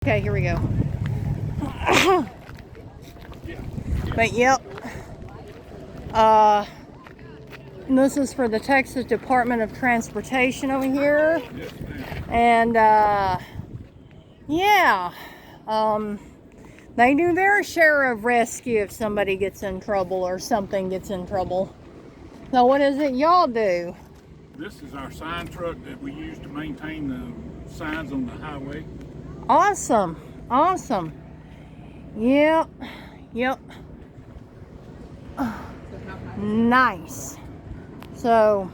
Okay, here we go. But yep. This is for the Texas Department of Transportation over here. And yeah. They do their share of rescue if somebody gets in trouble or something gets in trouble. So what is it y'all do? This is our sign truck that we use to maintain the signs on the highway. Awesome. Awesome. Yep. Yep. Nice. So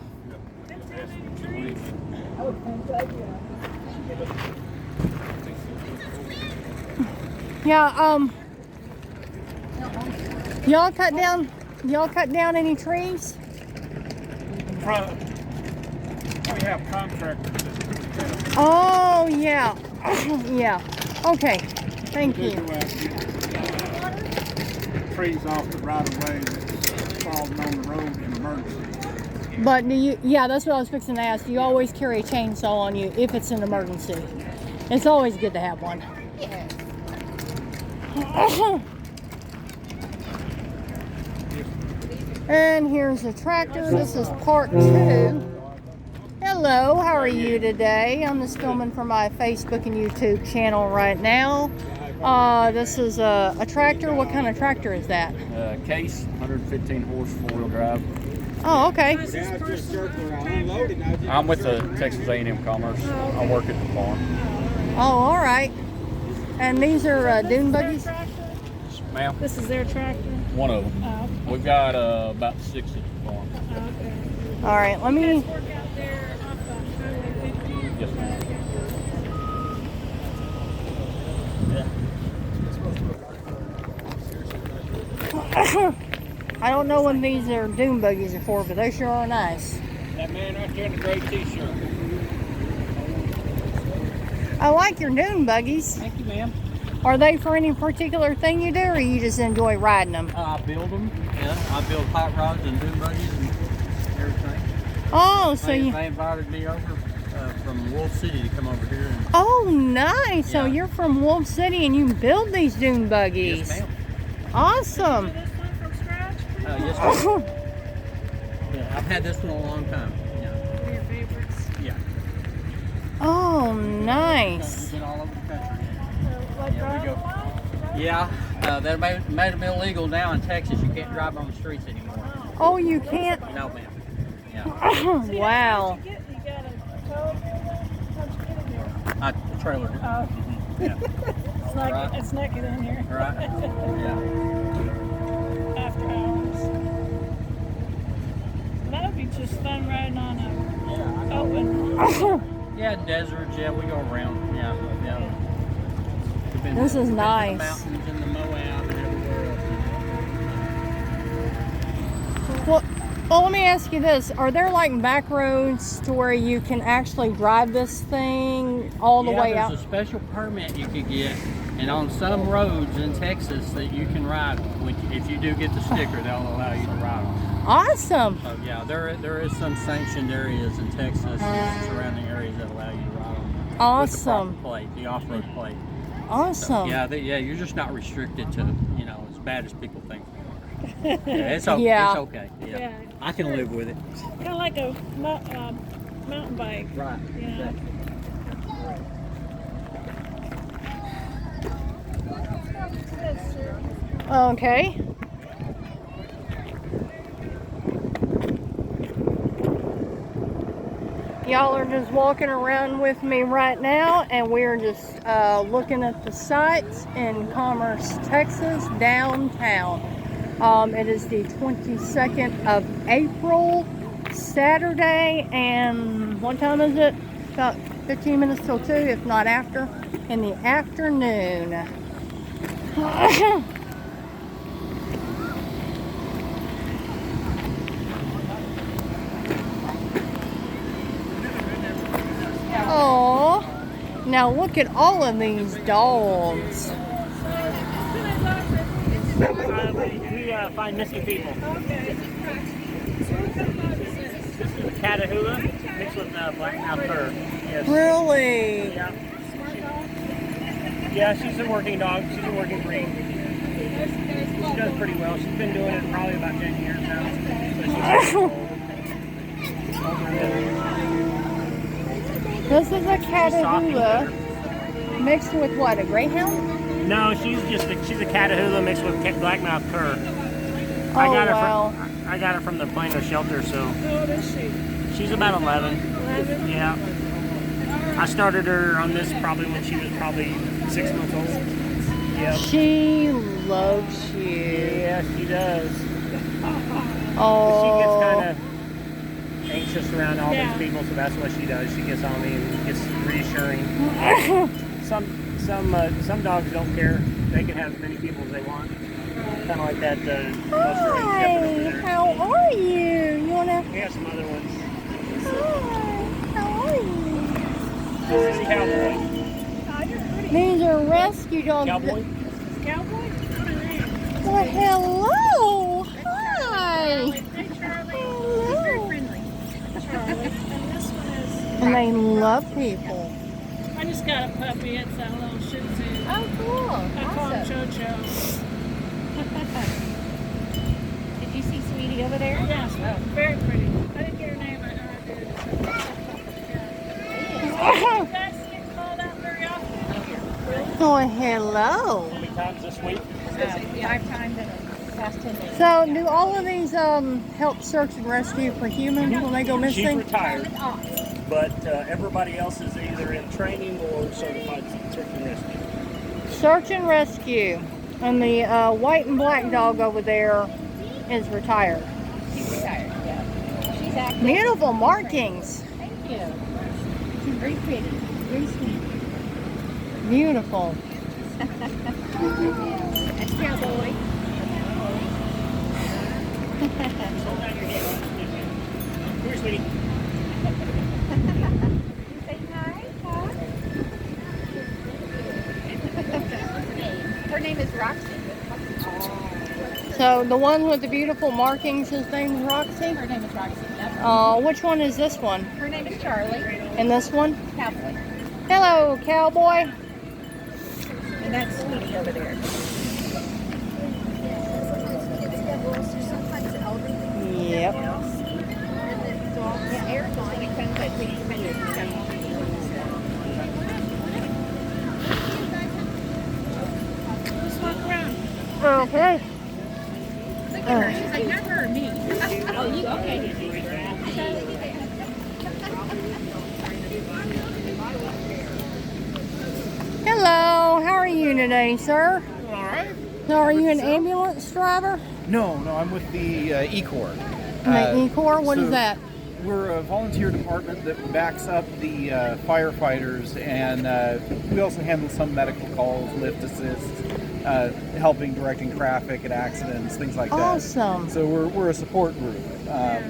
yeah, y'all cut down any trees? We have contractors that put together. Oh yeah. Yeah. Okay. Thank you. Trees off the right of way that's falling on the road in emergency. But do you, yeah, that's what I was fixing to ask. Do you always carry a chainsaw on you if it's an emergency? It's always good to have one. And here's a tractor. This is part 2. Hello, how are you today? I'm just filming for my Facebook and YouTube channel right now. This is a tractor. What kind of tractor is that? Case, 115 horse, 4-wheel drive. Oh, okay. I'm with the Texas A&M Commerce. I work at the farm. Oh, all right. And these are dune buggies? Ma'am? This is their tractor? One of them. Oh, okay. We've got about 6 at the farm. Okay. All right, let You me... guys work out there off the Highway 50? Yes, ma'am. I don't know what these are dune buggies are for, but they sure are nice. That man right there in the gray t-shirt. I like your dune buggies. Thank you, ma'am. Are they for any particular thing you do, or you just enjoy riding them? I build them. Yeah, I build hot rods and dune buggies and everything. Oh, so They you... invited me over from Wolf City to come over here. And, Oh, nice. So Yeah. you're from Wolf City and you build these dune buggies. yes, ma'am. Awesome. Do this one from scratch? Yes, ma'am. Yeah, I've had this one a long time. Yeah. One of your favorites. Yeah. Oh, nice. Been all over the country. Like There we go. driving one? Yeah, they made them illegal now in Texas. You can't drive on the streets anymore. Oh, you can't? No, ma'am. Yeah. Wow. You got a tow? How'd you get in here? A trailer. Oh, Yeah. Right. it's naked in here. Right. Yeah. After hours. That would be just fun riding on a open. Yeah, deserts. Yeah, we go around. Yeah. Yeah. We've been- This is we've been to nice. The mountains and the Moab and everywhere else. Well, let me ask you this. Are there like back roads to where you can actually drive this thing all the way out? There's a special permit you could get, and on some roads in Texas that you can ride on. If you do get the sticker, they'll allow you to ride on. Awesome. So yeah, there is some sanctioned areas in Texas and surrounding areas that allow you to ride on. Awesome. With the proper plate, the off-road plate. Awesome. Yeah, you're just not restricted to as bad as people think. Yeah, it's okay. Yeah. It's okay. Yeah. Yeah. I can live with it. Kind of like a mountain bike. Right. You know? Okay. Y'all are just walking around with me right now, and we're just looking at the sights in Commerce, Texas, downtown. It is the 22nd of April, Saturday, and what time is it? About 15 minutes till 2, if not after, in the afternoon. Oh, now look at all of these dogs. We find missing people. This is a Catahoula mixed with black mouth fur. Yes. Really? Yeah. Yeah, she's a working dog. She's a working breed. She does pretty well. She's been doing it probably about 10 years now. So she's older than This is a soft and Catahoula better. mixed with what, a greyhound? No, she's a Catahoula mixed with blackmouth cur. Oh, wow. I got her from the Plano shelter, so How old is she? she's about 11. 11? Yeah. I started her on this probably when she was probably 6 months old. Yeah. She loves you. Yeah, she does. Oh. She gets kind of anxious around all Yeah. these people, so that's what she does. She gets on me and gets reassuring. Some dogs don't care. They can have as many people as they want. Kind of like that Australian Shepherd over Hi, there. how are you? You wanna? We have some other ones. Hi, how are you? This is Cowboy. Oh, you're pretty. These are rescue dogs. Cowboy? Cowboy? What are they? Well, hello. Hi. Hey, Charlie. Hello. Friendly. Charlie. And this one is. And they love people. I just got a puppy. It's a little Shih Tzu. Oh, cool. I call him Cho-Cho. Did you see Sweetie over there? Yes, very pretty. I didn't get her name. I did. Yeah. You guys get called out very often? Really? Oh, hello. How many times this week? 5 times in the past 10 days. So, do all of these help search and rescue for humans when they go She's missing? retired, but everybody else is either in training or certified search and rescue. Search and rescue. And the white and black dog over there is retired. She's retired, yeah. She's active. Beautiful markings. Thank you. She's very pretty. Very sweet. Beautiful. That's Cowboy. Here, sweetie. Say hi, huh? Her name is Roxy. So, the one with the beautiful markings, his name's Roxy. Her name is Roxy, yep. Which one is this one? Her name is Charlie. And this one? Cowboy. Hello, cowboy. And that's Sweetie over there. Yep. Yeah, Eric's on it. But Sweetie's kind of Let's walk around. Okay. Look at her. She's like, not her, me. Oh, you okay? Hello, how are you today, sir? All right. So, are you an ambulance driver? No, I'm with the E-Corps. The E-Corps? What is so that? We're a volunteer department that backs up the firefighters, and we also handle some medical calls, lift assists, helping directing traffic at accidents, things like that. Awesome. So we're a support group.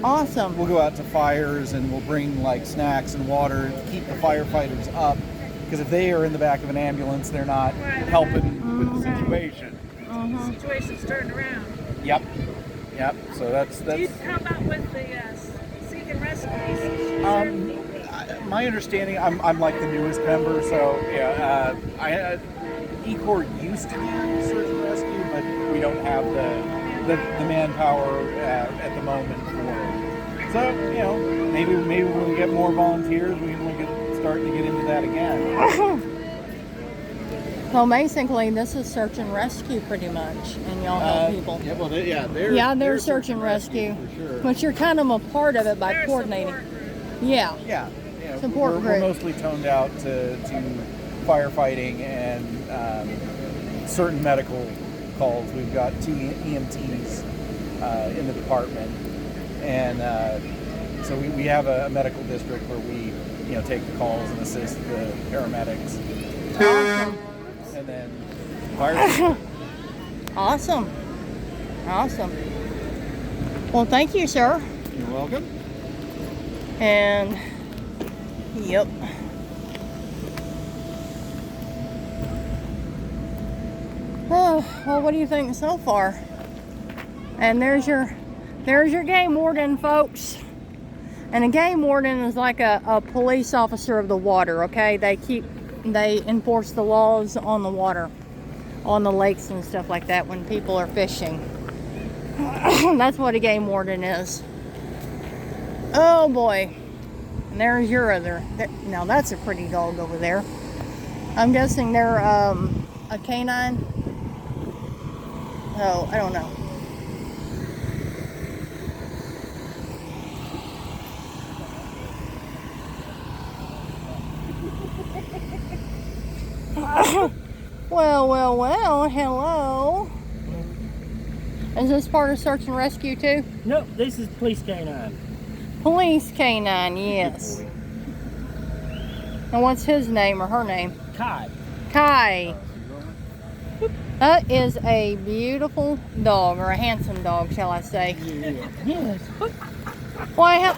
Awesome. We'll go out to fires and we'll bring like snacks and water to keep the firefighters up, because if they are in the back of an ambulance, they're not helping with the situation. Situation's turned around. Yep. So that's. How about with the seek and rescue? My understanding, I'm like the newest member, so yeah. E-Corps used to do search and rescue, but we don't have the manpower at the moment for it. So maybe when we get more volunteers, we can start to get into that again. So basically, this is search and rescue pretty much, and y'all help people. Yeah, well, They're search and rescue, for sure. but you're kind of a part of it by They're a coordinating. support group. Yeah. Yeah. Support we're group. mostly toned out to firefighting and certain medical calls. We've got 2 EMTs in the department, and so we have a medical district where we take the calls and assist the paramedics. Awesome. And then fire. Awesome. Well, thank you, sir. You're welcome. And yep. Oh, well, what do you think so far? And there's your game warden, folks. And a game warden is like a police officer of the water, okay? They keep, they enforce the laws on the water, on the lakes and stuff like that when people are fishing. That's what a game warden is. Oh boy. And there's your other. Now that's a pretty dog over there. I'm guessing they're a canine. Oh, I don't know. Well, hello. Is this part of search and rescue too? Nope, this is police canine. Police canine, yes. And what's his name or her name? Kai. Kai. That is a beautiful dog, or a handsome dog, shall I say. Yes. Why,